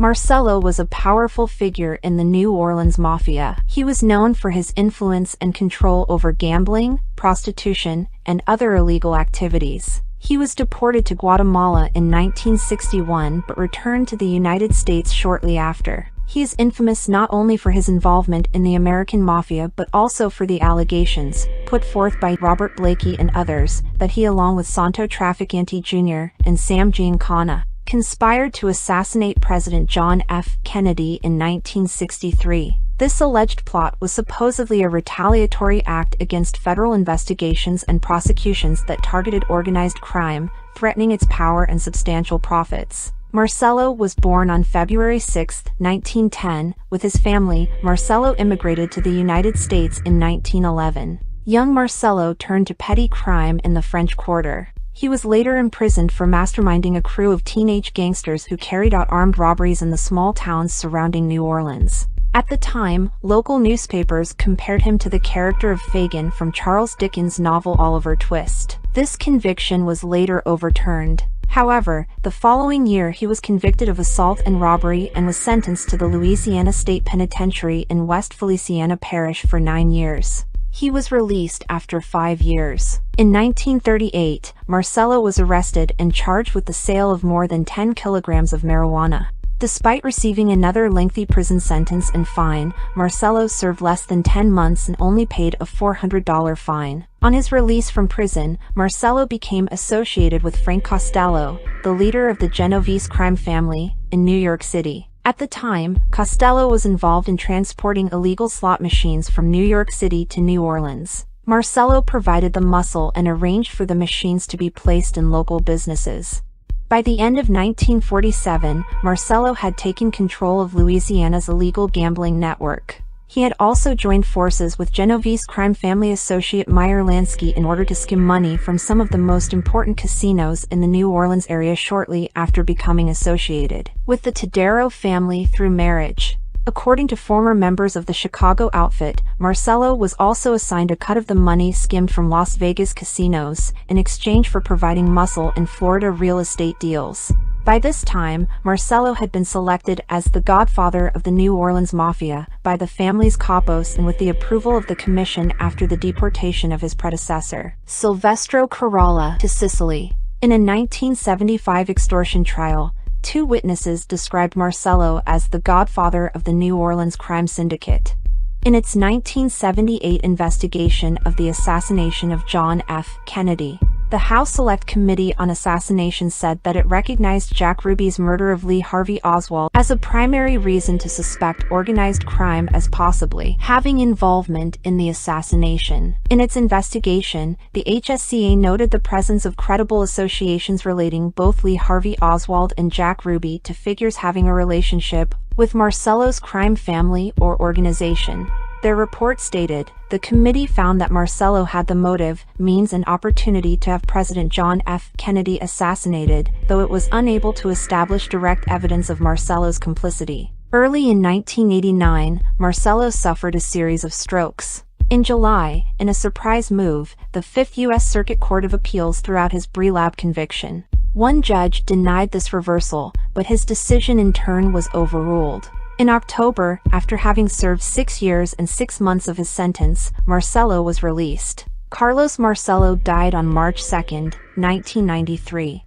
Marcello was a powerful figure in the New Orleans Mafia. He was known for his influence and control over gambling, prostitution, and other illegal activities. He was deported to Guatemala in 1961 but returned to the United States shortly after. He is infamous not only for his involvement in the American Mafia but also for the allegations, put forth by Robert Blakey and others, that he, along with Santo Trafficante Jr. and Sam Giancana, conspired to assassinate President John F. Kennedy in 1963. This alleged plot was supposedly a retaliatory act against federal investigations and prosecutions that targeted organized crime, threatening its power and substantial profits. Marcello was born on February 6, 1910. With his family, Marcello immigrated to the United States in 1911. Young Marcello turned to petty crime in the French Quarter. He was later imprisoned for masterminding a crew of teenage gangsters who carried out armed robberies in the small towns surrounding New Orleans. At the time, local newspapers compared him to the character of Fagin from Charles Dickens' novel Oliver Twist. This conviction was later overturned. However, the following year he was convicted of assault and robbery and was sentenced to the Louisiana State Penitentiary in West Feliciana Parish for 9 years. He was released after 5 years. In 1938, Marcello was arrested and charged with the sale of more than 10 kilograms of marijuana. Despite receiving another lengthy prison sentence and fine, Marcello served less than 10 months and only paid a $400 fine. On his release from prison, Marcello became associated with Frank Costello, the leader of the Genovese crime family, in New York City. At the time, Costello was involved in transporting illegal slot machines from New York City to New Orleans. Marcello provided the muscle and arranged for the machines to be placed in local businesses. By the end of 1947, Marcello had taken control of Louisiana's illegal gambling network. He had also joined forces with Genovese crime family associate Meyer Lansky in order to skim money from some of the most important casinos in the New Orleans area shortly after becoming associated with the Tadero family through marriage. According to former members of the Chicago outfit, Marcello was also assigned a cut of the money skimmed from Las Vegas casinos in exchange for providing muscle in Florida real estate deals. By this time, Marcello had been selected as the godfather of the New Orleans Mafia by the family's capos and with the approval of the commission after the deportation of his predecessor, Silvestro Carolla, to Sicily. In a 1975 extortion trial, 2 witnesses described Marcello as the godfather of the New Orleans crime syndicate. In its 1978 investigation of the assassination of John F. Kennedy, the House Select Committee on Assassination said that it recognized Jack Ruby's murder of Lee Harvey Oswald as a primary reason to suspect organized crime as possibly having involvement in the assassination. In its investigation, the HSCA noted the presence of credible associations relating both Lee Harvey Oswald and Jack Ruby to figures having a relationship with Marcello's crime family or organization. Their report stated, the committee found that Marcello had the motive, means and opportunity to have President John F. Kennedy assassinated, though it was unable to establish direct evidence of Marcello's complicity. Early in 1989, Marcello suffered a series of strokes. In July, in a surprise move, the 5th U.S. Circuit Court of Appeals threw out his Brelab conviction. One judge denied this reversal, but his decision in turn was overruled. In October, after having served 6 years and 6 months of his sentence, Marcello was released. Carlos Marcello died on March 2, 1993.